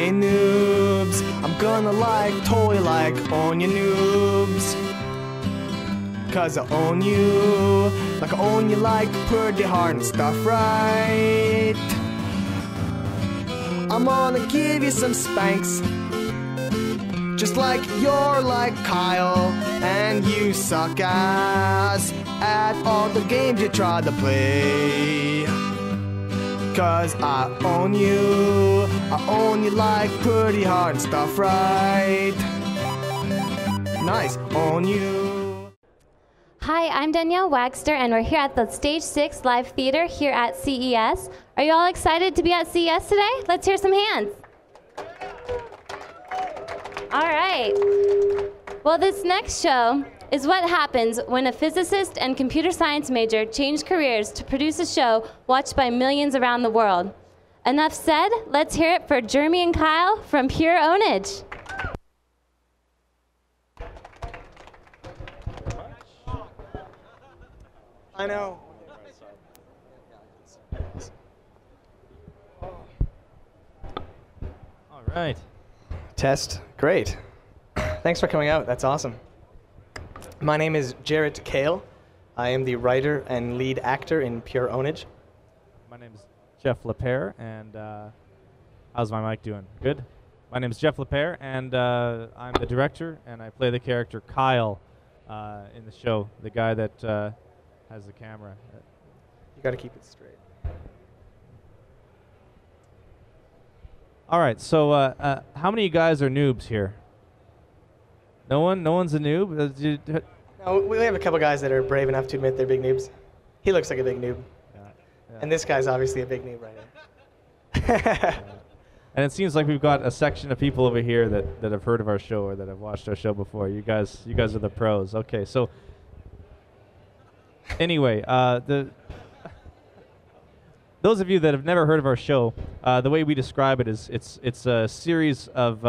Hey noobs, I'm gonna toy own you noobs. Cause I own you, I own you pretty hard and stuff, right? I'm gonna give you some spanks, just like you're Kyle, and you suck ass at all the games you try to play. Cause I own you pretty hard and stuff, right? Nice, own you. Hi, I'm Danielle Wagster, and we're here at the Stage 6 Live Theater here at CES. Are you all excited to be at CES today? Let's hear some hands. All right. Well, this next show is what happens when a physicist and computer science major change careers to produce a show watched by millions around the world. Enough said, let's hear it for Jeremy and Kyle from Pure Pwnage. I know. All right. Test. Great. Thanks for coming out. That's awesome. My name is Jarrett Kale. I am the writer and lead actor in Pure Pwnage. My name is Jeff Lapere, and how's my mic doing? Good? My name is Jeff Lapere, and I'm the director, and I play the character Kyle in the show, the guy that has the camera. You got to keep it straight. All right, so how many of you guys are noobs here? No one? No one's a noob? No, we have a couple guys that are brave enough to admit they're big noobs. He looks like a big noob. Yeah. And this guy's obviously a big noob right here. And it seems like we've got a section of people over here that have heard of our show or that have watched our show before. You guys are the pros. Okay, so anyway, those of you that have never heard of our show, the way we describe it is it's a series of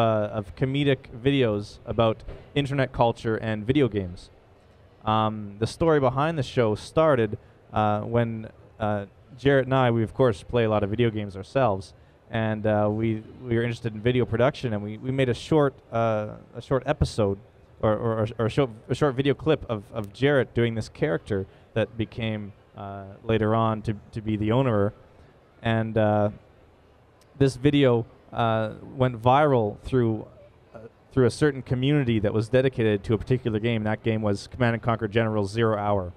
comedic videos about internet culture and video games. The story behind the show started when Jarrett and I, we of course play a lot of video games ourselves, and we were interested in video production, and we made a short episode or a short video clip of Jarrett doing this character that became later on to be the owner. And this video went viral through a certain community that was dedicated to a particular game. That game was Command & Conquer General 0 Hour.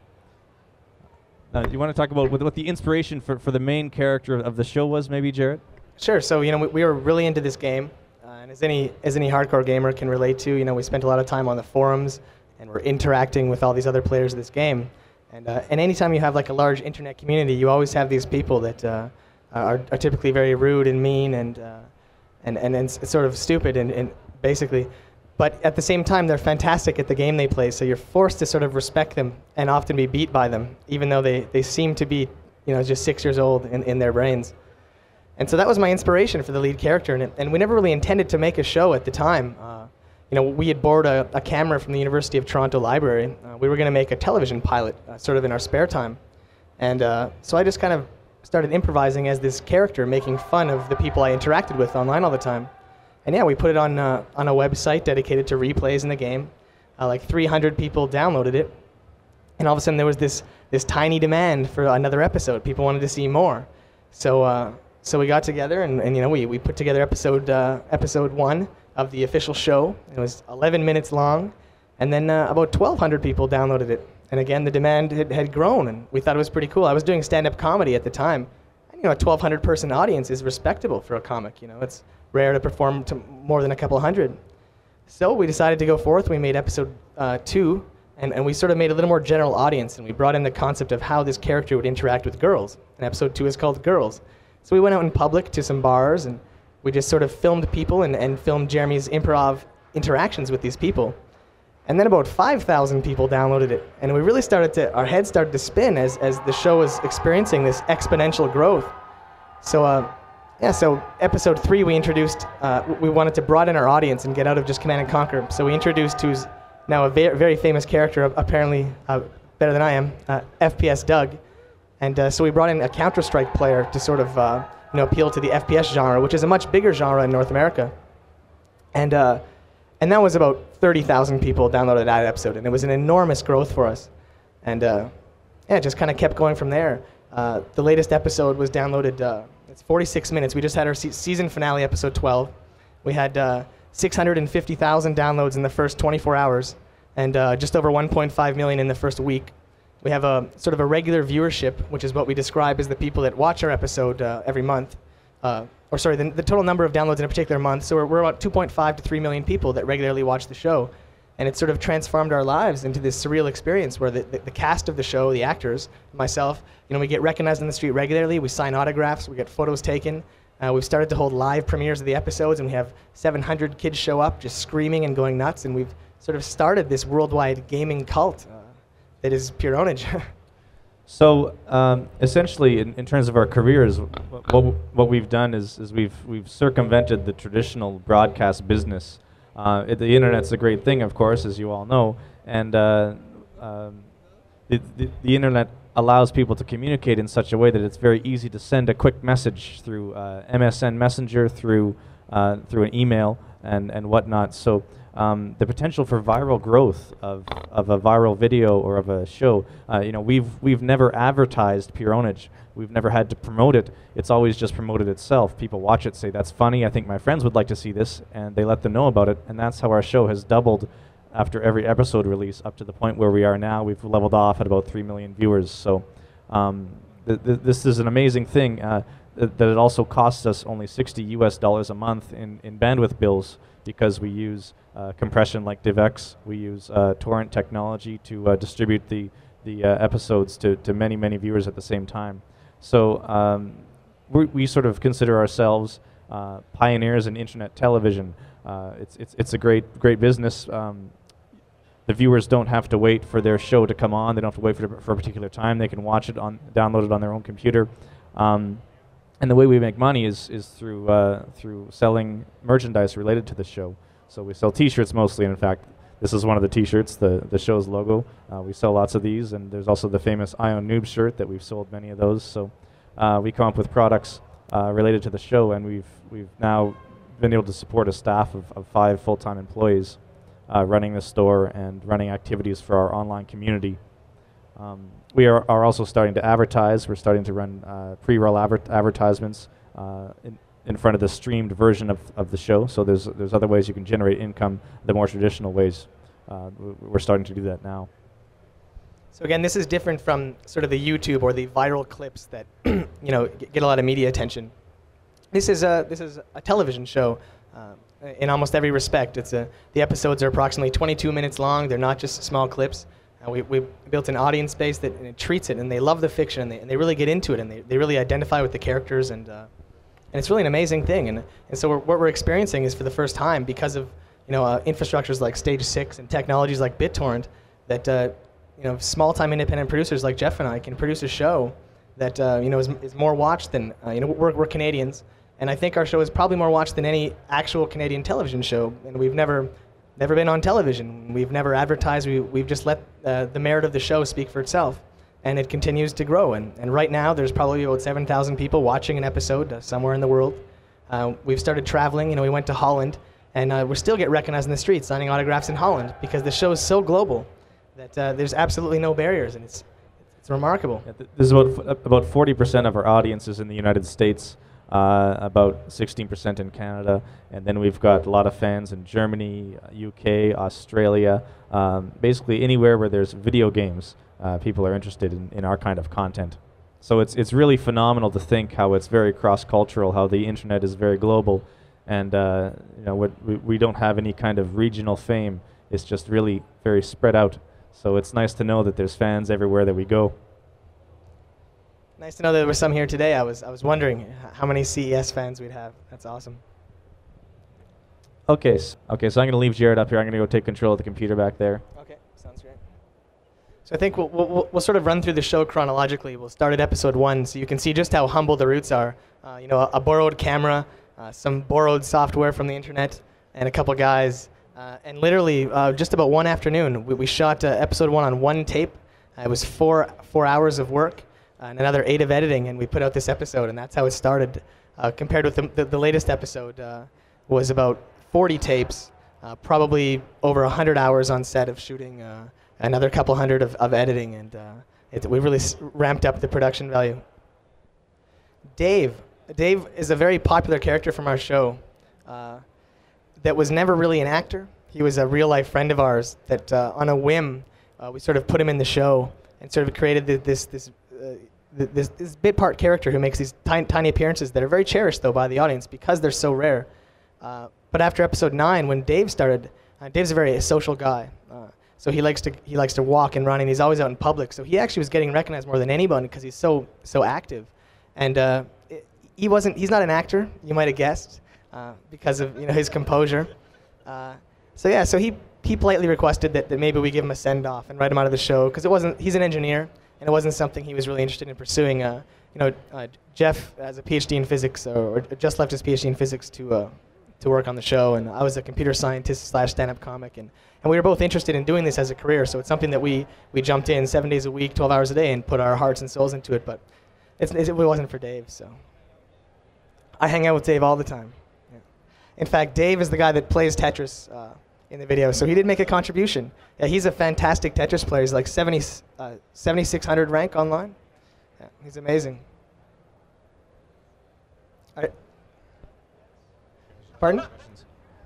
Do you want to talk about what the inspiration for the main character of the show was, maybe, Jarrett? Sure. So we were really into this game, and as any hardcore gamer can relate to, we spent a lot of time on the forums, and we're interacting with all these other players of this game. And anytime you have a large internet community, you always have these people that are typically very rude and mean and sort of stupid and basically. But at the same time, they're fantastic at the game they play, so you're forced to sort of respect them and often be beat by them, even though they seem to be just 6 years old in their brains. And so that was my inspiration for the lead character, and we never really intended to make a show at the time. We had borrowed a camera from the University of Toronto Library. We were going to make a television pilot sort of in our spare time. And so I just kind of started improvising as this character, making fun of the people I interacted with online all the time. And yeah, we put it on a website dedicated to replays in the game. 300 people downloaded it. And all of a sudden there was this tiny demand for another episode. People wanted to see more. So we got together and we put together episode 1 of the official show. It was 11 minutes long, and then about 1,200 people downloaded it. And again, the demand had grown, and we thought it was pretty cool. I was doing stand-up comedy at the time. And, a 1,200 person audience is respectable for a comic. It's rare to perform to more than a couple hundred. So we decided to go forth. We made episode 2, and we sort of made a little more general audience, and we brought in the concept of how this character would interact with girls. And episode 2 is called Girls. So we went out in public to some bars, and we just sort of filmed people and filmed Jeremy's improv interactions with these people. And then about 5,000 people downloaded it. And we really our heads started to spin as the show was experiencing this exponential growth. So so episode 3 we introduced, we wanted to broaden our audience and get out of just Command & Conquer. So we introduced who's now a very famous character, apparently better than I am, FPS Doug. And so we brought in a Counter-Strike player to sort of appeal to the FPS genre, which is a much bigger genre in North America. And that was about 30,000 people downloaded that episode, and it was an enormous growth for us. And it just kind of kept going from there. The latest episode was downloaded, it's 46 minutes. We just had our season finale, episode 12. We had 650,000 downloads in the first 24 hours, and just over 1.5 million in the first week. We have a sort of a regular viewership, which is what we describe as the people that watch our episode every month. The total number of downloads in a particular month. So we're about 2.5 to 3 million people that regularly watch the show. And it sort of transformed our lives into this surreal experience where the cast of the show, the actors, myself, we get recognized on the street regularly. We sign autographs. We get photos taken. We've started to hold live premieres of the episodes, and we have 700 kids show up just screaming and going nuts. And we've sort of started this worldwide gaming cult that is Pure Pwnage. So essentially, in terms of our careers, what we've done is we've circumvented the traditional broadcast business. The internet's a great thing, of course, as you all know, and the internet allows people to communicate in such a way that it's very easy to send a quick message through MSN Messenger, through an email, and whatnot. So the potential for viral growth of a viral video or of a show, we've never advertised Pure Pwnage. We've never had to promote it. It's always just promoted itself. People watch it, say, that's funny, I think my friends would like to see this, and they let them know about it. And that's how our show has doubled after every episode release, up to the point where we are now. We've leveled off at about 3 million viewers. So this is an amazing thing, that it also costs us only $60 a month in bandwidth bills, because we use compression like DivX. We use torrent technology to distribute the episodes to many, many viewers at the same time. So we sort of consider ourselves pioneers in internet television. It's a great business. The viewers don't have to wait for their show to come on. They don't have to wait for a particular time. They can watch it download it on their own computer. And the way we make money is through selling merchandise related to the show. So we sell T-shirts mostly. And in fact, this is one of the T-shirts, the show's logo. We sell lots of these, and there's also the famous Ion Noob shirt that we've sold many of those. So we come up with products related to the show, and we've now been able to support a staff of 5 full-time employees running the store and running activities for our online community. We are also starting to advertise. We're starting to run pre-roll advertisements in front of the streamed version of the show. So there's other ways you can generate income, the more traditional ways. We're starting to do that now. So again, this is different from sort of the YouTube or the viral clips that get a lot of media attention. This is a television show in almost every respect. The episodes are approximately 22 minutes long. They're not just small clips. We built an audience base that treats it, and they love the fiction, and they really get into it, and they really identify with the characters, and it's really an amazing thing. And so what we're experiencing is, for the first time, because of infrastructures like Stage 6 and technologies like BitTorrent, that small-time independent producers like Jeff and I can produce a show that is more watched than we're Canadians, and I think our show is probably more watched than any actual Canadian television show, and we've never been on television. We've never advertised. We've just let the merit of the show speak for itself, and it continues to grow. And right now, there's probably about 7,000 people watching an episode somewhere in the world. We've started traveling. We went to Holland, and we still get recognized in the streets signing autographs in Holland, because the show is so global that there's absolutely no barriers, and it's remarkable. Yeah, there's about 40% of our audience is in the United States. About 16% in Canada, and then we've got a lot of fans in Germany, UK, Australia, basically anywhere where there's video games. People are interested in our kind of content. So it's really phenomenal to think how it's very cross-cultural, how the internet is very global, and we don't have any kind of regional fame. It's just really very spread out. So it's nice to know that there's fans everywhere that we go. Nice to know that there were some here today. I was wondering how many CES fans we'd have. That's awesome. Okay, so I'm going to leave Jared up here. I'm going to go take control of the computer back there. Okay, sounds great. So I think we'll sort of run through the show chronologically. We'll start at episode 1, so you can see just how humble the roots are. A borrowed camera, some borrowed software from the internet, and a couple guys. And literally, just about one afternoon, we shot episode 1 on one tape. It was 4 hours of work. And another 8 of editing, and we put out this episode, and that's how it started. compared with the latest episode, was about 40 tapes, probably over 100 hours on set of shooting, another couple hundred of editing, and we really ramped up the production value. Dave is a very popular character from our show that was never really an actor. He was a real-life friend of ours that, on a whim, we sort of put him in the show and sort of created this bit part character who makes these tiny appearances that are very cherished, though, by the audience because they're so rare. But after episode 9, when Dave started, Dave's a very social guy. So he likes to walk and run, and he's always out in public. So he actually was getting recognized more than anyone because he's so active. And he's not an actor, you might have guessed, because of his composure. So he politely requested that maybe we give him a send-off and write him out of the show because he's an engineer and it wasn't something he was really interested in pursuing. Jeff has a PhD in physics or just left his PhD in physics to work on the show, and I was a computer scientist / stand-up comic, and we were both interested in doing this as a career. So it's something that we jumped in 7 days a week, 12 hours a day, and put our hearts and souls into it. But it wasn't for Dave, so I hang out with Dave all the time. Yeah. In fact, Dave is the guy that plays Tetris in the video, so he did make a contribution. Yeah, he's a fantastic Tetris player. He's like 7,600 rank online. Yeah, he's amazing. Pardon?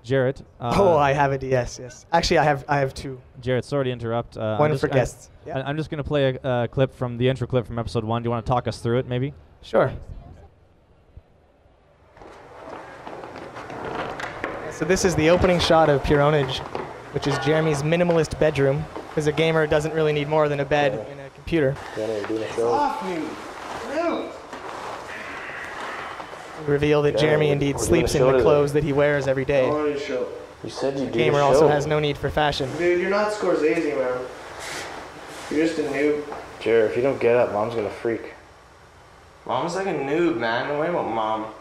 Jarrett. I have a DS, yes. Actually, I have two. Jarrett, sorry to interrupt. One for guests. Yeah. I'm just going to play a clip from the intro clip from episode 1. Do you want to talk us through it, maybe? Sure. So this is the opening shot of Pure Pwnage, which is Jeremy's minimalist bedroom, because a gamer doesn't really need more than a bed and a computer. We reveal that Jeremy indeed sleeps in the clothes that he wears every day. You said you do. Gamer also has no need for fashion. Dude, you're not Scorsese, man. You're just a noob. Jared, if you don't get up, Mom's gonna freak. Mom's like a noob, man. Don't worry about Mom.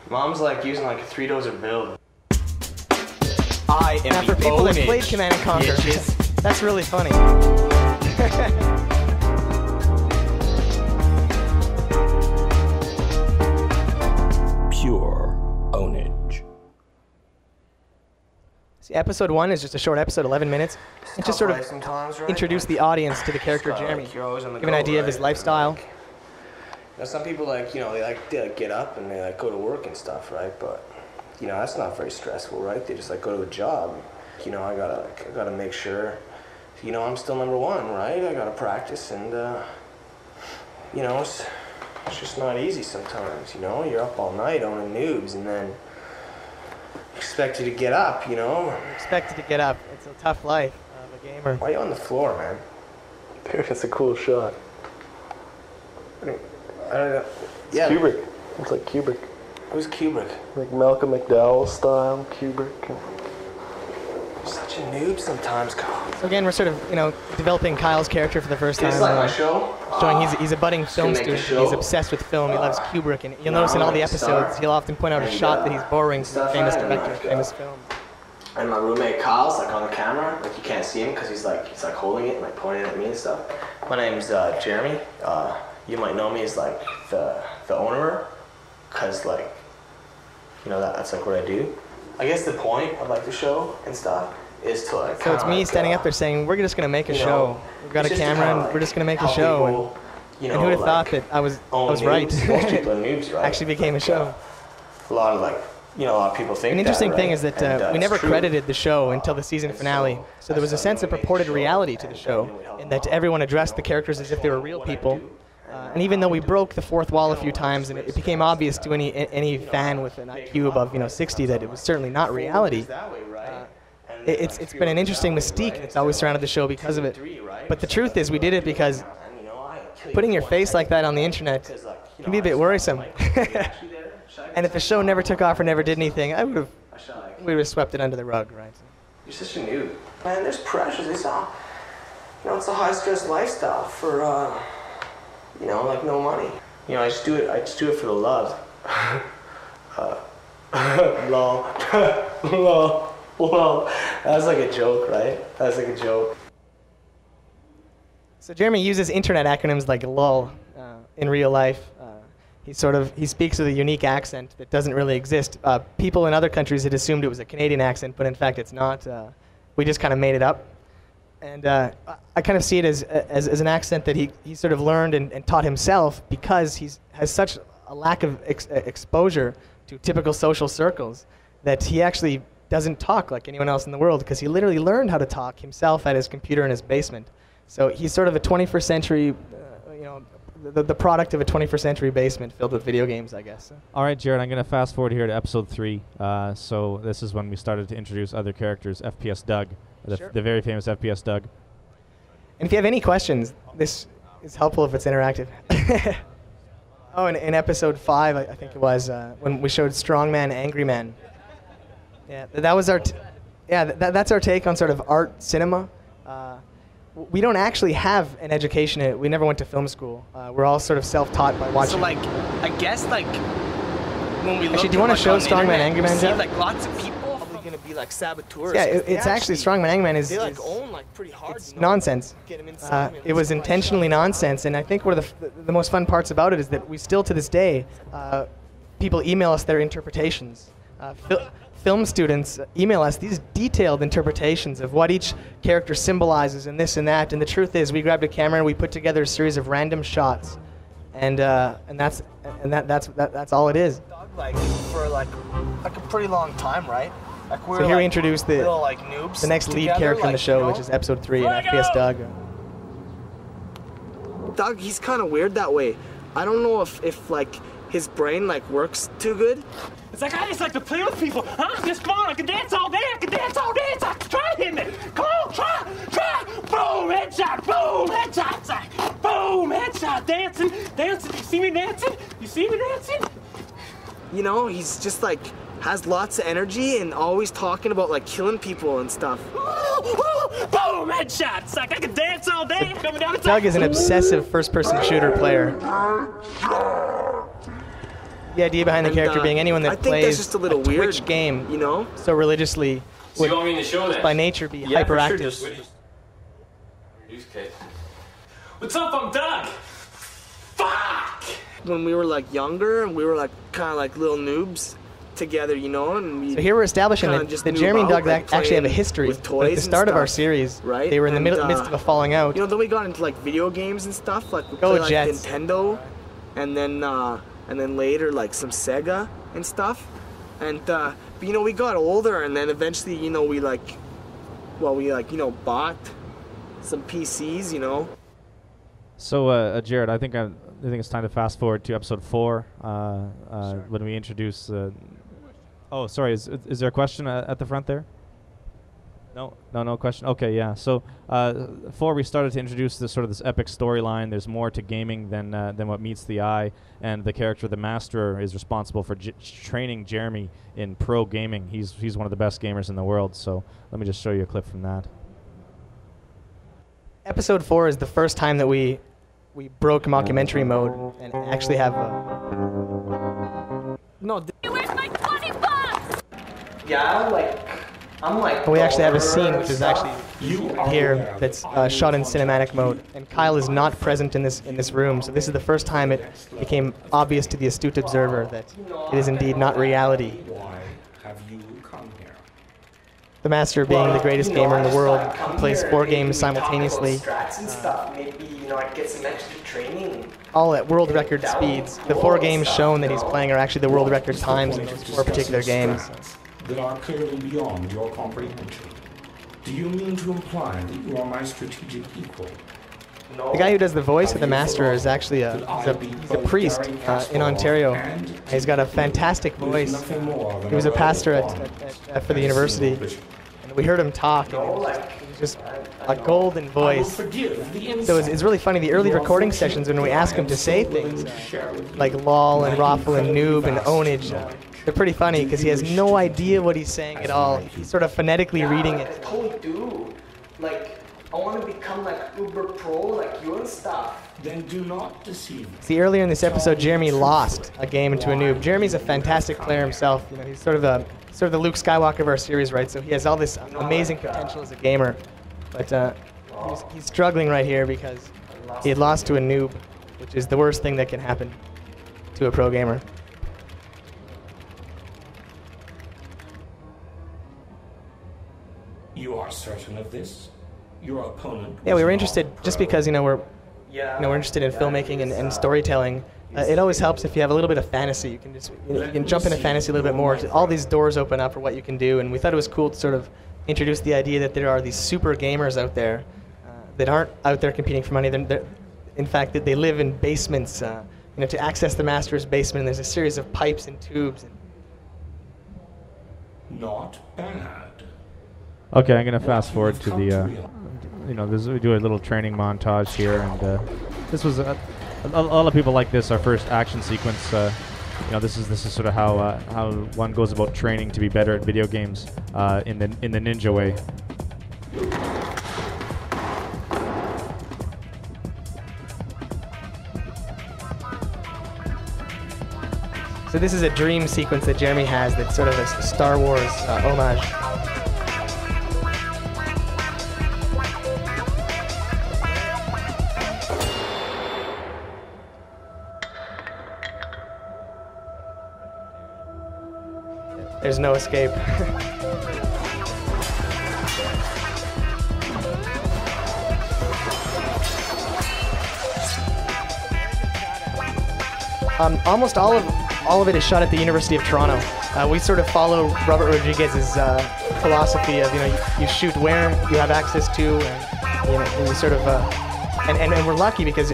Mom's like using like a 3-dozer build. I am now for people that played Command & Conquer, that's really funny. Pure Pwnage. See, episode 1 is just a short episode, 11 minutes. It just sort of introduce the audience to the character Jeremy, give an idea of his lifestyle. Some people they like get up and they like go to work and stuff, right? But that's not very stressful, right? They just like go to a job. I gotta make sure, I'm still number 1, right? I gotta practice, and it's just not easy sometimes. You're up all night owning noobs, and then expect you to get up. Expected to get up. It's a tough life of a gamer. Why are you on the floor, man? Dude, it's a cool shot. I don't know. It's Kubrick. It's like Kubrick. Who's Kubrick? Like Malcolm McDowell style Kubrick. You're such a noob sometimes, Kyle. So again, we're sort of, developing Kyle's character for the first time. It's like my show. Showing he's a budding film student. He's obsessed with film. He loves Kubrick, and you'll notice in all the episodes, he'll often point out a shot that he's borrowing from a famous director, famous film. And my roommate Kyle's like on the camera, like you can't see him because he's like holding it and like pointing at me and stuff. My name's Jeremy. You might know me as like the owner, cause like, that's like what I do. I guess the point of like the show and stuff is to like. So it's me standing up there saying, "We're just gonna make a show. We've got a camera and we're just gonna make a show." And who would have thought that I was right? Most people are noobs, right? Actually became a show. A lot of people think. An interesting thing is that we never true. credited the show until the season finale. So there was a sense of purported reality to the show, in that everyone addressed the characters as if they were real people. And even though we broke the fourth wall a few times, and it became obvious to any fan with an IQ above 60 that it was certainly not reality, it's been an interesting mystique that's always surrounded the show because of it. But the truth is, we did it because putting your face like that on the internet can be a bit worrisome. And if the show never took off or never did anything, we would have swept it under the rug, right? You're such a noob. Man, there's pressures. It's a high-stress lifestyle for, like no money. I just do it for the love. Lol. Lol. Lol. That's like a joke, right? That's like a joke. So Jeremy uses internet acronyms like LOL in real life. he speaks with a unique accent that doesn't really exist. People in other countries had assumed it was a Canadian accent, but in fact it's not. We just kind of made it up. And I kind of see it as an accent that he sort of learned and taught himself because he has such a lack of exposure to typical social circles that he actually doesn't talk like anyone else in the world because he literally learned how to talk himself at his computer in his basement. So he's sort of a 21st century, the product of a 21st century basement filled with video games, I guess. All right, Jared, I'm going to fast forward here to episode 3. So this is when we started to introduce other characters, FPS Doug, the very famous FPS Doug. And if you have any questions, this is helpful if it's interactive. Oh, in episode 5, I think it was, when we showed Strongman, Angry Man. Yeah, that was our, that's our take on sort of art cinema. We don't actually have an education in it. We never went to film school. We're all sort of self-taught by watching. So like, I guess like when we actually, do you want to show Strongman, Angry Man? See like lots of people probably gonna be like saboteurs. Yeah, it's actually Strongman, Angry Man is. They like own like pretty hard. It's nonsense. It was intentionally nonsense, and I think one of the most fun parts about it is that we still to this day, people email us their interpretations. Film students email us these detailed interpretations of what each character symbolizes and this and that. And the truth is, we grabbed a camera and we put together a series of random shots, and that's all it is. Like for like a pretty long time, right? Like So here we introduce the like noobs the next lead character in the show, which is episode 3, and FPS Doug. Doug, he's kind of weird that way. I don't know if like his brain like works too good. It's like I just like to play with people. Huh? Just come on, I can dance all day. I can dance all day. It's like, try to hit me. Come on, try. Boom, headshot. Boom, headshot. It's like, boom, headshot. Dancing. You see me dancing? You know, he's just like has lots of energy and always talking about like killing people and stuff. Boom, headshot. It's like I can dance all day. I'm coming down the Doug is an obsessive first-person shooter player. The idea behind the character being anyone that plays just a little weird, Twitch game, you know, so religiously would, you want me to show that? by nature, be hyperactive. Sure, what's up? I'm Doug. Fuck! When we were like younger and we were like kind of like little noobs together, you know, and we So here we're establishing that Jeremy and Doug actually have a history. with toys At the start and of our stuff, series, right? they were in the midst of a falling out. You know, then we got into like video games and stuff, like we Go played like Jets. Nintendo, and then later like some Sega and stuff, and but you know we got older, and then eventually you know we bought some PCs, you know. So Jared, I think it's time to fast forward to episode 4 when we introduce. Oh, sorry. Is there a question at the front there? No question. Okay, yeah. So 4, we started to introduce this epic storyline. There's more to gaming than what meets the eye, and the character, the Master, is responsible for training Jeremy in pro gaming. He's one of the best gamers in the world. So let me just show you a clip from that. Episode 4 is the first time that we broke mockumentary mode and actually have Where's my 20 bucks? Yeah, we actually have a scene which is actually here that's shot in cinematic mode, and Kyle is not present in this room. So this is the first time it became obvious to the astute observer that it is indeed not reality. Why have you come here? The Master, being the greatest gamer in the world, plays 4 games simultaneously, Strats and stuff. Maybe I get some extra training. all at world record speeds. The 4 games shown that he's playing are actually the world record times in those 4 particular games. That are clearly beyond your comprehension. Do you mean to imply that you are my strategic equal? The guy who does the voice of the Master is actually he's a priest in Ontario. He's got a fantastic voice. He was a pastor for the university, and we heard him talk, and it was just a golden voice. So it's really funny. The early recording sessions, when we ask him to say things like lol and raffle and noob and ownage, they're pretty funny because he has no idea what he's saying at all. He's sort of phonetically reading it. I totally do. Like, I want to become like uber pro like you and stuff. Then do not deceive me. See, earlier in this episode, Jeremy lost a game into a noob. Jeremy's a fantastic player himself. You know, he's sort of the Luke Skywalker of our series, right? So he has all this amazing potential as a gamer, but he's struggling right here because he had lost to a noob, which is the worst thing that can happen. to a pro gamer. You are certain of this? Your opponent? Yeah, we was were not interested pro. just because we're interested in filmmaking and storytelling. It always helps if you have a little bit of fantasy. You can just you can jump into fantasy a little bit more. All these doors open up for what you can do, and we thought it was cool to sort of introduce the idea that there are these super gamers out there that aren't out there competing for money. In fact, that they live in basements. To access the master's basement, there's a series of pipes and tubes. Not bad. Okay, I'm gonna fast forward to the, we do a little training montage here, and this was a lot of people like this. Our first action sequence. This is sort of how one goes about training to be better at video games in the ninja way. So this is a dream sequence that Jeremy has that's sort of a Star Wars homage. There's no escape. Almost all of it is shot at the University of Toronto. We sort of follow Robert Rodriguez's philosophy of you shoot where you have access to, and you sort of and we're lucky because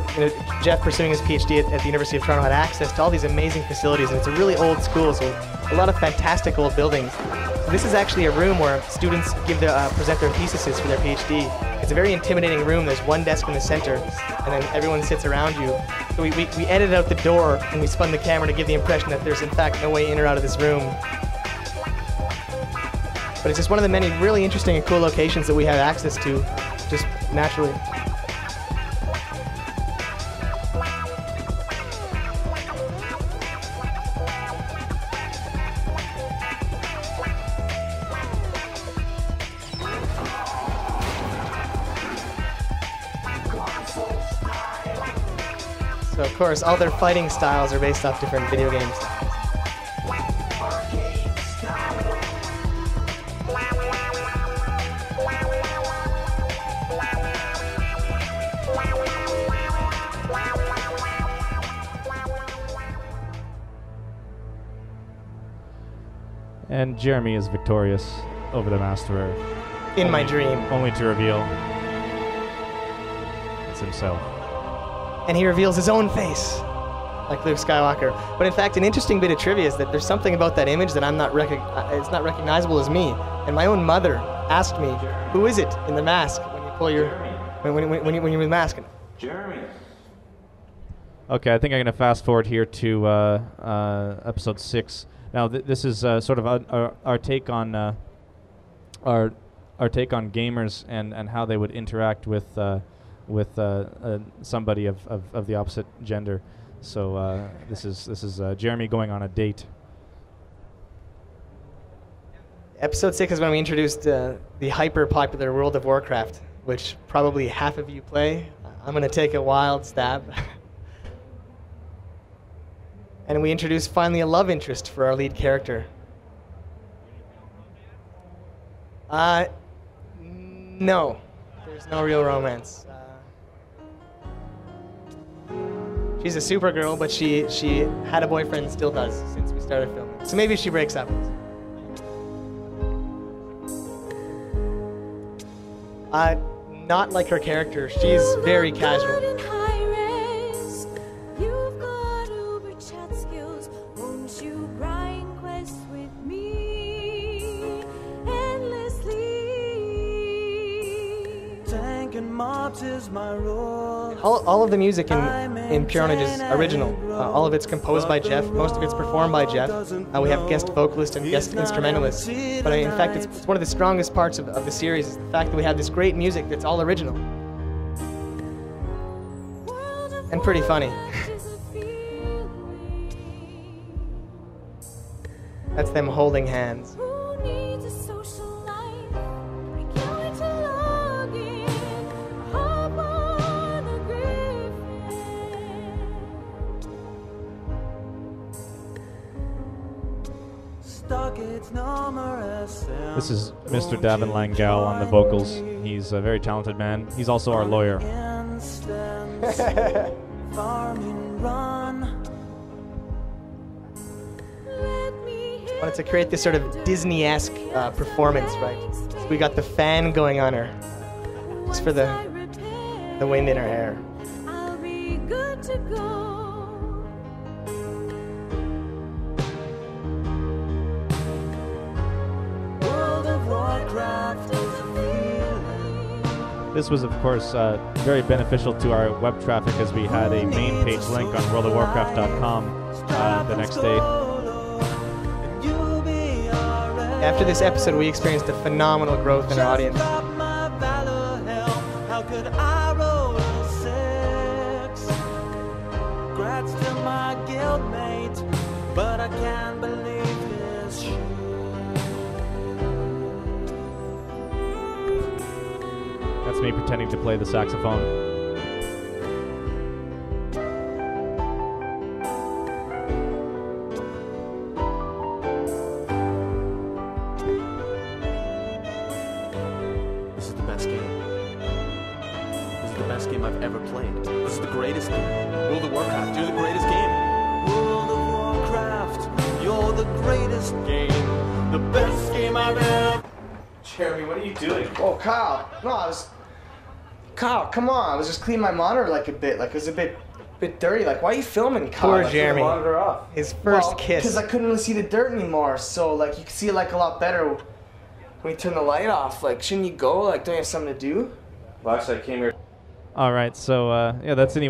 Jeff, pursuing his PhD at the University of Toronto, had access to all these amazing facilities, and it's a really old school, so a lot of fantastic old buildings. So this is actually a room where students present their theses for their PhD. It's a very intimidating room. There's one desk in the center, and then everyone sits around you. So we edited out the door, and we spun the camera to give the impression that there's in fact no way in or out of this room. But it's just one of the many really interesting and cool locations that we have access to, just naturally. So of course, all their fighting styles are based off different video game styles. And Jeremy is victorious over the Master. In my dream. Only to reveal it's himself. And he reveals his own face, like Luke Skywalker. But in fact, an interesting bit of trivia is that there's something about that image that it's not recognizable as me. And my own mother asked me, "Who is it in the mask when you pull your when you're masking?" Jeremy. Okay, I think I'm going to fast forward here to episode 6. Now, this is sort of our take on our take on gamers and how they would interact with somebody of the opposite gender. So this is Jeremy going on a date. Episode 6 is when we introduced the hyper-popular World of Warcraft, which probably half of you play. I'm going to take a wild stab. And we introduced finally a love interest for our lead character. No. There's no real romance. She's a Supergirl, but she had a boyfriend and still does since we started filming. So maybe she breaks up. Not like her character. She's very casual. All of the music in Pure Pwnage is original. All of it's composed by Jeff. Most of it's performed by Jeff. We have guest vocalists and guest instrumentalists. But in fact, it's one of the strongest parts of the series is the fact that we have this great music that's all original. And pretty funny. That's them holding hands. This is Mr. Davin Langell on the vocals. He's a very talented man. He's also our lawyer. Wanted to create this sort of Disney-esque performance, right? So we got the fan going on her, just for the wind in her hair. I'll be good to go. World of Warcraft is a feeling. This was, of course, very beneficial to our web traffic as we had a main page link on worldofwarcraft.com the next day. After this episode, we experienced a phenomenal growth in our audience. How could I roll a 6? Grats to my guildmate, but I can't believe this shit. That's me pretending to play the saxophone. This is the best game. This is the best game I've ever played. This is the greatest game. World of Warcraft, you're the greatest game. World of Warcraft, you're the greatest game, the best game I've ever. Jeremy, what are you doing? Oh, Kyle. No, Kyle, come on. I was just cleaning my monitor like a bit. Like, it was a bit dirty. Like, why are you filming, Kyle? Poor Like, Jeremy. the monitor off. His first kiss. Because I couldn't really see the dirt anymore. So, like, you can see it, like, a lot better when you turn the light off. Like, shouldn't you go? Like, don't you have something to do? Well, actually, I came here. All right, so yeah, that's how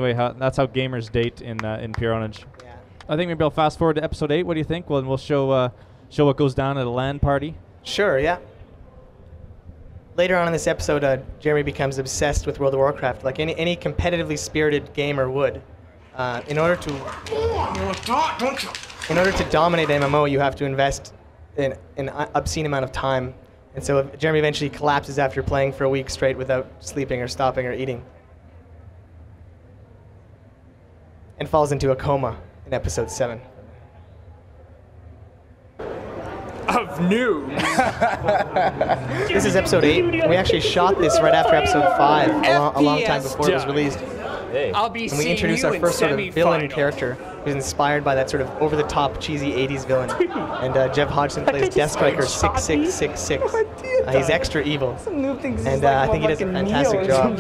gamers date in Pure Pwnage. Yeah. I think maybe I'll fast forward to episode 8. What do you think? Well, we'll show what goes down at a LAN party. Sure, yeah. Later on in this episode, Jeremy becomes obsessed with World of Warcraft, like any competitively spirited gamer would. In order to dominate MMO, you have to invest in an obscene amount of time. And so Jeremy eventually collapses after playing for a week straight without sleeping or stopping or eating. And falls into a coma in episode 7. Of news. This is episode 8. We actually shot this right after episode 5, a long time before it was released. I'll be And we seeing introduced you our in first sort of villain semifinals. character, who's inspired by that sort of over-the-top, cheesy 80s villain. And Jeff Hodgson plays Death Striker 6666. He's extra evil. And I think he does a fantastic job.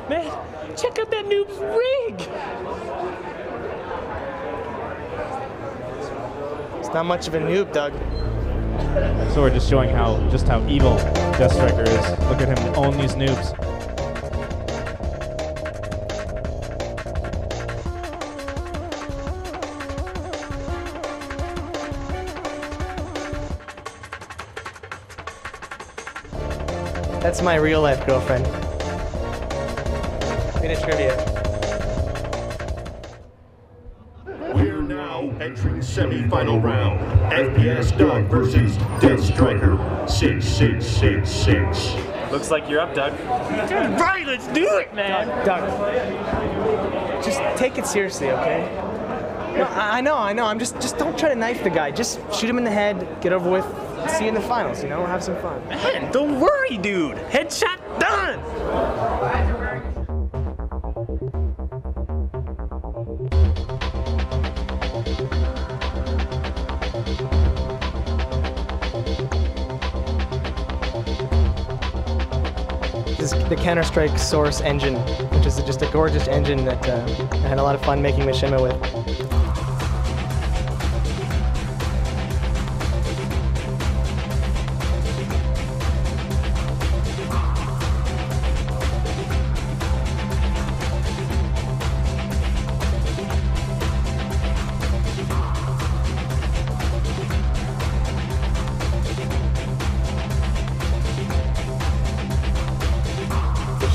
Man, check out that new rig. It's not much of a noob, Doug. So we're just showing how evil Death Striker is. Look at him own these noobs. That's my real-life girlfriend. Bit of trivia. We're now entering semi-final round. FPS Doug versus Death Striker 6666. Looks like you're up, Doug. Right, let's do it, man. Doug, just take it seriously, okay? No, I know. Just don't try to knife the guy. Just shoot him in the head, get over with. See you in the finals, have some fun. Man, don't worry, dude. Headshot done. This is the Counter-Strike Source engine, which is just a gorgeous engine that I had a lot of fun making Mishima with.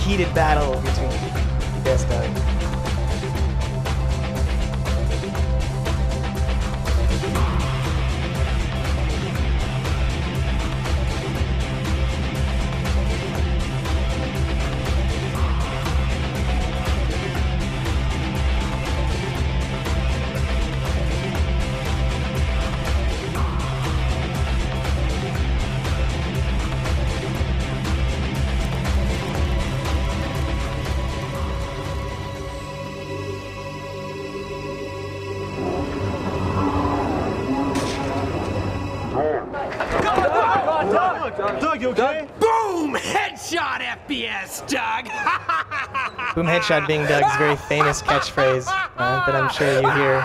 Heated battle between this guy. you okay? Boom! Headshot FPS, Doug! Boom headshot being Doug's very famous catchphrase that I'm sure you hear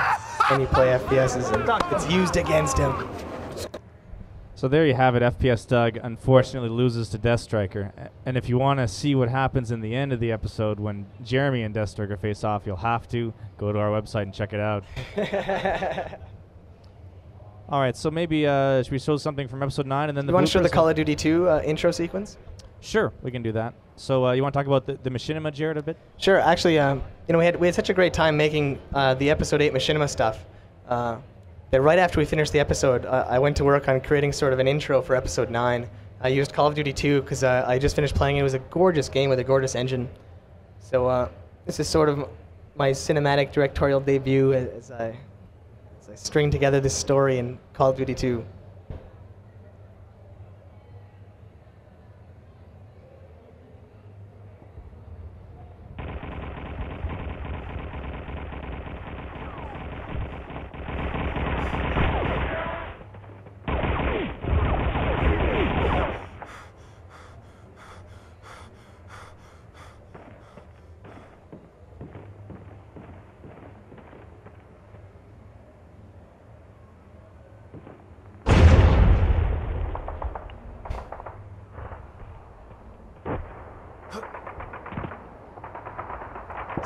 when you play FPSs, and it's used against him. So there you have it. FPS Doug unfortunately loses to Death Striker. And if you want to see what happens in the end of the episode when Jeremy and Death Striker face off, you'll have to go to our website and check it out. All right, so maybe should we show something from episode 9 and then You want to show the Call of Duty 2 intro sequence? Sure, we can do that. So you want to talk about the machinima, Jared, a bit? Sure. Actually, we had such a great time making the episode 8 machinima stuff. That right after we finished the episode, I went to work on creating sort of an intro for episode 9. I used Call of Duty 2 because I just finished playing it. It was a gorgeous game with a gorgeous engine. So this is sort of my cinematic directorial debut as I string together this story in Call of Duty 2.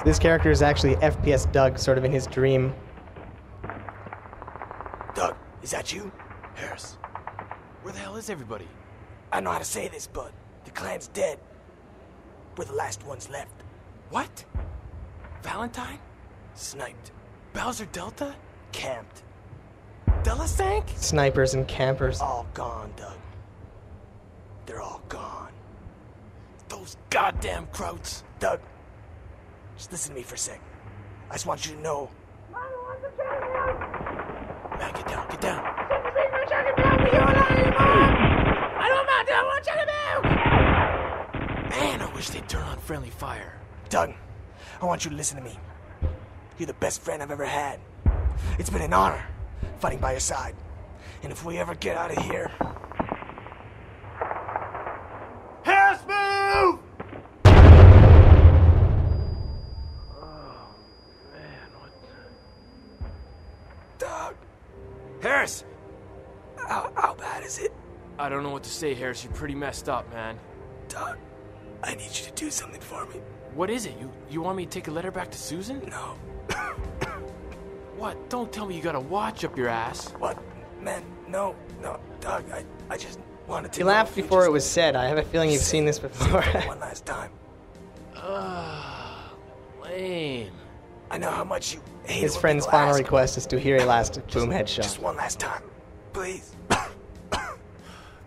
This character is actually FPS Doug, sort of in his dream. Doug, is that you? Harris, where the hell is everybody? I don't know how to say this, but the clan's dead. We're the last ones left. What? Valentine? Sniped. Bowser Delta? Camped. Delasank? Snipers and campers. All gone, Doug. They're all gone. Those goddamn krauts. Doug, just listen to me for a sec. I just want you to know. Man, get down, get down. Man, I wish they'd turn on friendly fire. Doug, I want you to listen to me. You're the best friend I've ever had. It's been an honor fighting by your side. And if we ever get out of here... Harris, move! Doug! Harris! How bad is it? I don't know what to say, Harris. You're pretty messed up, man. Doug, I need you to do something for me. What is it? You want me to take a letter back to Susan? No. What? Don't tell me you got a watch up your ass. What? Man, no, Doug, I just wanted to... You laughed before it was said. I have a feeling you've seen this before. One last time. Lame. I know how much you hate His it when friend's people final ask. request is to hear a last boom headshot. Just one last time. Please.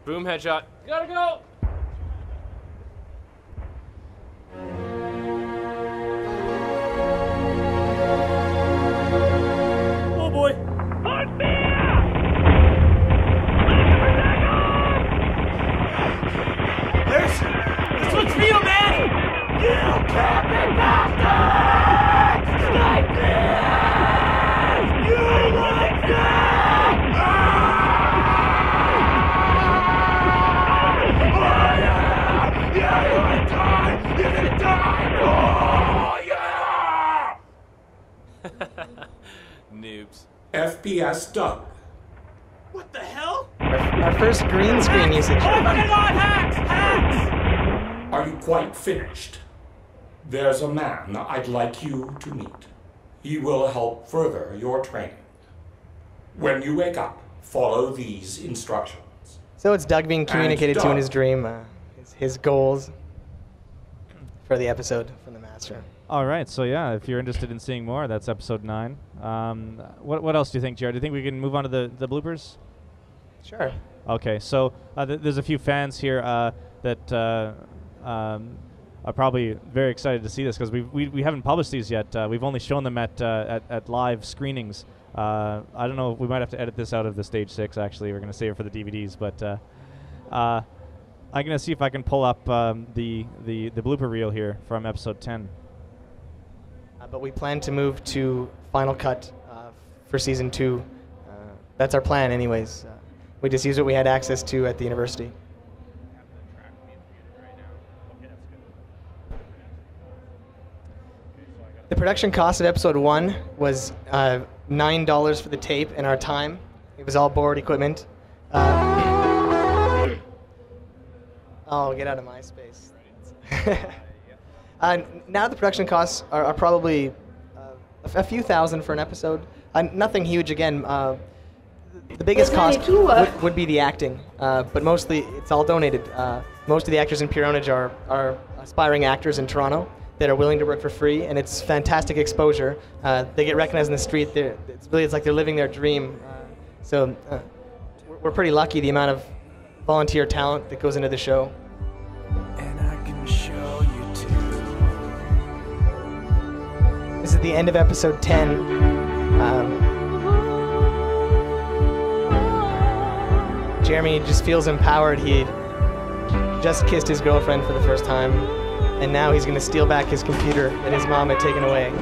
Boom headshot. Gotta go! Oh boy. Harris, this one's for you, man! You camping bastard! Snipe me! You like that! Yeah, you're gonna die! You're gonna die! Oh, yeah! Noobs. FPS Doug. What the hell? Our first green screen usage. Oh my god, hacks! Hacks! Are you quite finished? There's a man I'd like you to meet. He will help further your training. When you wake up, follow these instructions. So it's Doug being communicated to in Doug. his dream, his goals for the episode from the master. All right, so yeah, if you're interested in seeing more, that's episode 9. What else do you think, Jared? Do you think we can move on to the bloopers? Sure. Okay, so there's a few fans here that are probably very excited to see this because we haven't published these yet. We've only shown them at live screenings. I don't know. We might have to edit this out of the stage 6. Actually, we're going to save it for the DVDs. But I'm going to see if I can pull up the blooper reel here from episode 10. But we plan to move to Final Cut for Season 2. That's our plan anyways. We just use what we had access to at the university. The production cost of episode 1 was $9 for the tape and our time. It was all board equipment. Oh, get out of my space. Now the production costs are probably a few thousand for an episode. Nothing huge again. The biggest cost would be the acting, but mostly it's all donated. Most of the actors in Pure Pwnage are aspiring actors in Toronto that are willing to work for free, and it's fantastic exposure. They get recognized in the street. It's like they're living their dream. So we're pretty lucky the amount of volunteer talent that goes into the show. And I can show you too. This is the end of episode 10. Jeremy just feels empowered. He just kissed his girlfriend for the first time, and now he's going to steal back his computer that his mom had taken away.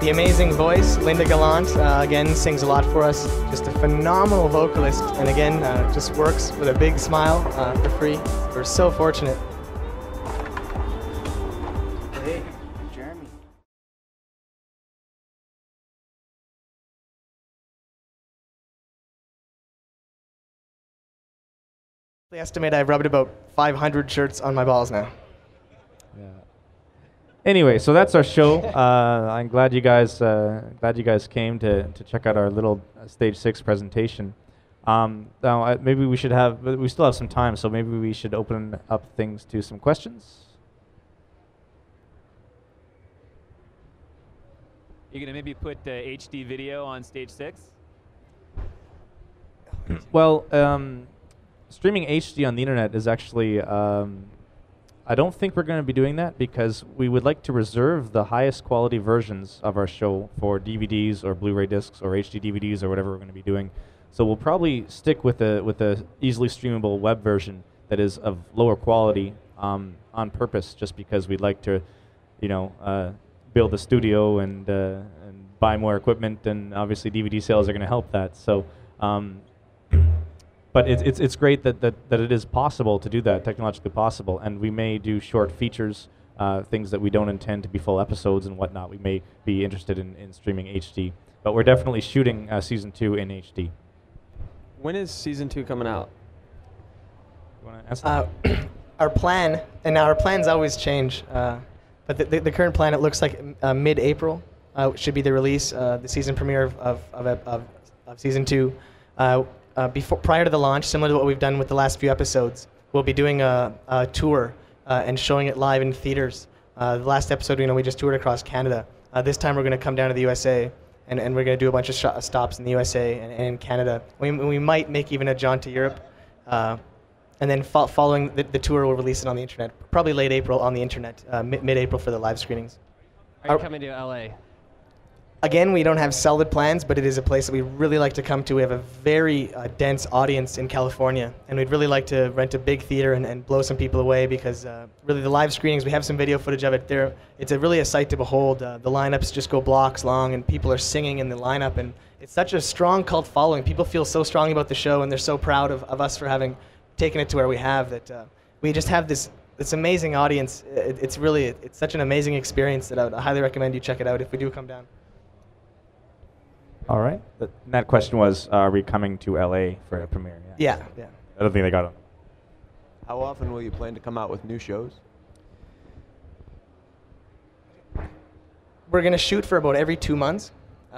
The amazing voice, Linda Gallant, again sings a lot for us. Just a phenomenal vocalist, and again just works with a big smile for free. We're so fortunate. Hey, Jeremy. I estimate I've rubbed about 500 shirts on my balls now. Yeah. Anyway, so that's our show. I'm glad you guys came to check out our little Stage 6 presentation. Now maybe we should have, we still have some time, so maybe we should open up things to some questions. You're gonna maybe put HD video on Stage 6? Well, streaming HD on the internet is actually, I don't think we're going to be doing that because we would like to reserve the highest quality versions of our show for DVDs or Blu-ray discs or HD DVDs or whatever we're going to be doing. So we'll probably stick with a easily streamable web version that is of lower quality on purpose, just because we'd like to, build a studio and buy more equipment, and obviously DVD sales are going to help that. So. But it's great that it is possible to do that, technologically possible, and we may do short features, things that we don't intend to be full episodes and whatnot. We may be interested in streaming HD, but we're definitely shooting season 2 in HD. When is season 2 coming out? You want to answer that? Our plan, and now our plans always change, but the current plan, it looks like mid-April should be the release, the season premiere of season 2. Prior to the launch, similar to what we've done with the last few episodes, we'll be doing a tour and showing it live in theaters. The last episode, we just toured across Canada. This time we're going to come down to the USA, and we're going to do a bunch of stops in the USA and in Canada. We might make even a jaunt to Europe, and then following the tour, we'll release it on the internet. Probably late April on the internet, mid-April for the live screenings. Are you coming to LA? Again, we don't have solid plans, but it is a place that we really like to come to. We have a very dense audience in California, and we'd really like to rent a big theater and blow some people away, because really the live screenings, we have some video footage of it. It's really a sight to behold. The lineups just go blocks long, and people are singing in the lineup, and it's such a strong cult following. People feel so strongly about the show, and they're so proud of us for having taken it to where we have, that we just have this amazing audience. It's such an amazing experience that I would highly recommend you check it out if we do come down. All right. That question was, are we coming to LA for a premiere? Yeah. I don't think they got it. How often will you plan to come out with new shows? We're going to shoot for about every 2 months.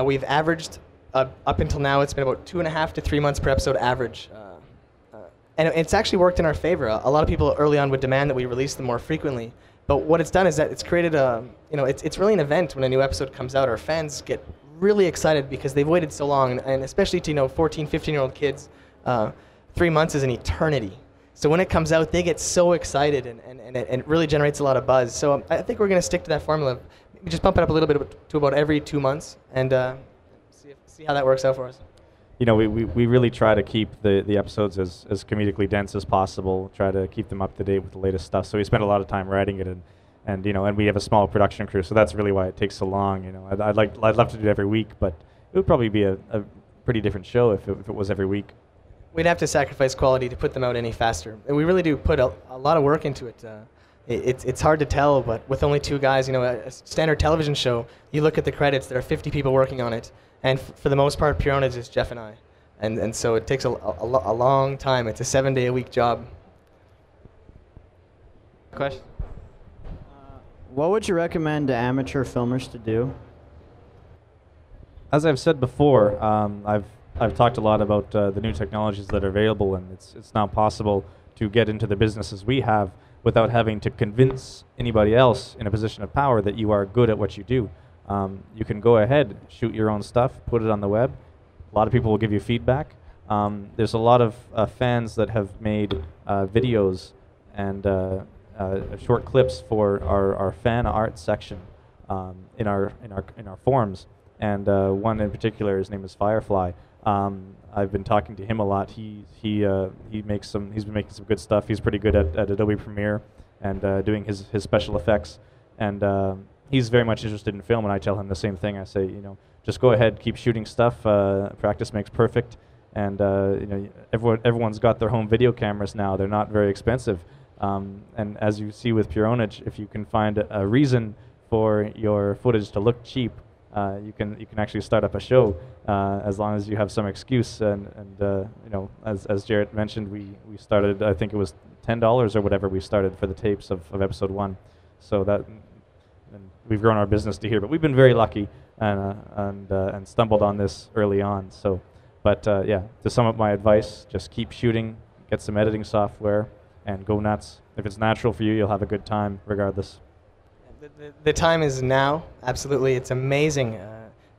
We've averaged, up until now, it's been about 2.5 to 3 months per episode average. And it's actually worked in our favor. A lot of people early on would demand that we release them more frequently. But what it's done is that it's created it's really an event when a new episode comes out. Our fans get really excited because they've waited so long, and especially to 14, 15-year-old kids, 3 months is an eternity. So when it comes out, they get so excited, and it really generates a lot of buzz. So I think we're going to stick to that formula. We just bump it up a little bit to about every 2 months, and see how that works out for us. We really try to keep the episodes as comedically dense as possible, try to keep them up to date with the latest stuff. So we spend a lot of time writing it, and and and we have a small production crew, so that's really why it takes so long. I'd love to do it every week, but it would probably be a pretty different show if it was every week. We'd have to sacrifice quality to put them out any faster, and we really do put a lot of work into it. It's hard to tell, but with only 2 guys, a standard television show, you look at the credits, there are 50 people working on it, and for the most part, Pure Pwnage is Jeff and I, and so it takes a long time. It's a 7-day-a-week job. Question? What would you recommend to amateur filmers to do? As I've said before, I've talked a lot about the new technologies that are available, and it's now possible to get into the businesses we have without having to convince anybody else in a position of power that you are good at what you do. You can go ahead, shoot your own stuff, put it on the web. A lot of people will give you feedback. There's a lot of fans that have made videos and short clips for our fan art section in our forums, and one in particular, his name is Firefly. I've been talking to him a lot. He's been making some good stuff. He's pretty good at Adobe Premiere and doing his special effects, and he's very much interested in film. And I tell him the same thing. I say, just go ahead, keep shooting stuff. Practice makes perfect, and everyone's got their home video cameras now. They're not very expensive. And as you see with Pure Pwnage, if you can find a reason for your footage to look cheap, you can actually start up a show as long as you have some excuse. And as Jarrett mentioned, we started, I think it was $10 or whatever we started for the tapes of episode 1. So that, and we've grown our business to here. But we've been very lucky and stumbled on this early on. So, but yeah, to sum up my advice, just keep shooting, get some editing software, and go nuts. If it's natural for you, you'll have a good time regardless. The time is now, absolutely. It's amazing,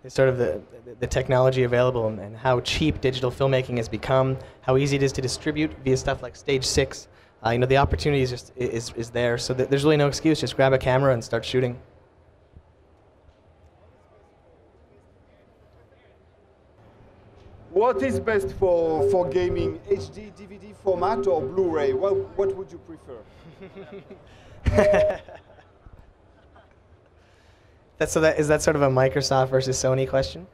sort of the technology available and how cheap digital filmmaking has become, how easy it is to distribute via stuff like Stage 6. The opportunity is there, so there's really no excuse. Just grab a camera and start shooting. What is best for gaming, HD, DVD format or Blu-ray? What would you prefer? Is that sort of a Microsoft versus Sony question?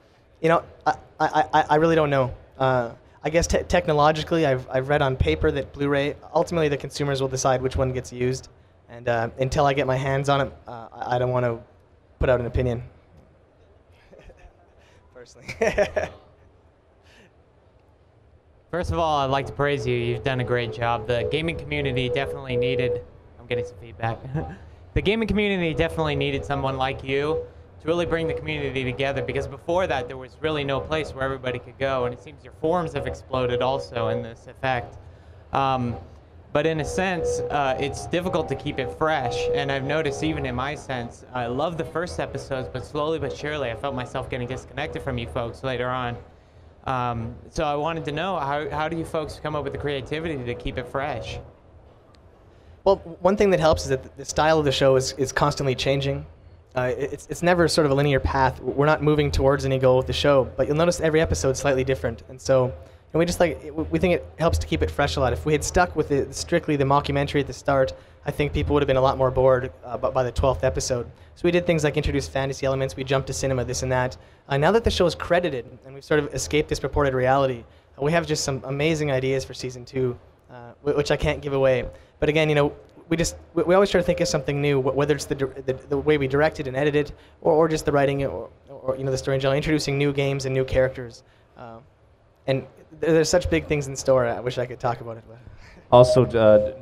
I really don't know. I guess technologically, I've read on paper that Blu-ray, ultimately the consumers will decide which one gets used. And until I get my hands on it, I don't want to put out an opinion. Personally. First of all, I'd like to praise you. You've done a great job. The gaming community definitely needed... I'm getting some feedback. The gaming community definitely needed someone like you to really bring the community together, because before that there was really no place where everybody could go, and it seems your forums have exploded also in this effect. But in a sense, it's difficult to keep it fresh, and I've noticed even in my sense, I love the first episodes, but slowly but surely I felt myself getting disconnected from you folks later on. So I wanted to know, how do you folks come up with the creativity to keep it fresh? Well, one thing that helps is that the style of the show is constantly changing. It's never sort of a linear path. We're not moving towards any goal with the show, but you'll notice every episode is slightly different. And so we think it helps to keep it fresh a lot. If we had stuck with strictly the mockumentary at the start, I think people would have been a lot more bored by the 12th episode. So we did things like introduce fantasy elements, we jumped to cinema, this and that. Now that the show is credited and we've sort of escaped this purported reality, we have just some amazing ideas for season 2, which I can't give away. But again, we always try to think of something new, whether it's the way we direct it and edit it, or just the writing, or the story in general, introducing new games and new characters. And there's such big things in store. I wish I could talk about it. But. Also,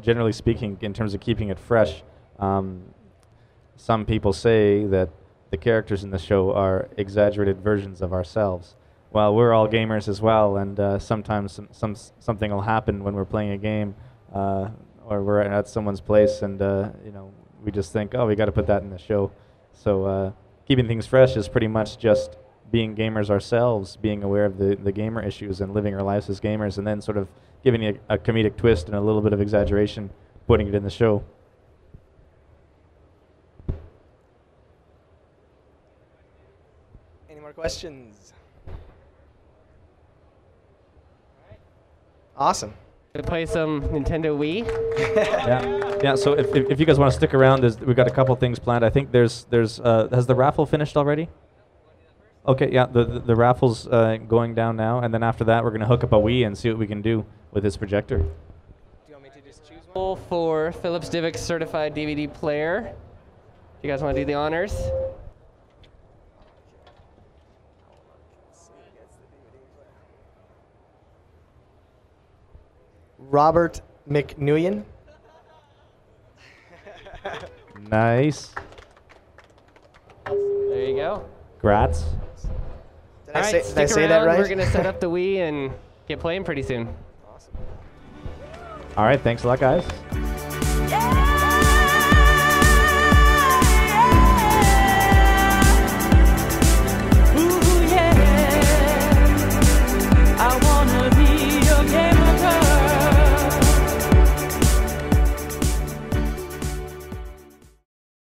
generally speaking, in terms of keeping it fresh, some people say that the characters in the show are exaggerated versions of ourselves. Well, we're all gamers as well, and sometimes something will happen when we're playing a game, or we're at someone's place, and we just think, oh, we got to put that in the show. So keeping things fresh is pretty much just being gamers ourselves, being aware of the gamer issues and living our lives as gamers, and then sort of giving it a comedic twist and a little bit of exaggeration, putting it in the show. Any more questions? All right. Awesome. to play some Nintendo Wii. Yeah. So if you guys want to stick around, we've got a couple things planned. I think has the raffle finished already? Okay. Yeah. The raffle's going down now, and then after that, we're gonna hook up a Wii and see what we can do with this projector. For Philips DivX certified DVD player. You guys want to do the honors? Robert McNuyen. Nice. There you go. Grats. Did All I right, say stick that around. right? We're gonna set up the Wii and get playing pretty soon. All right. Thanks a lot, guys.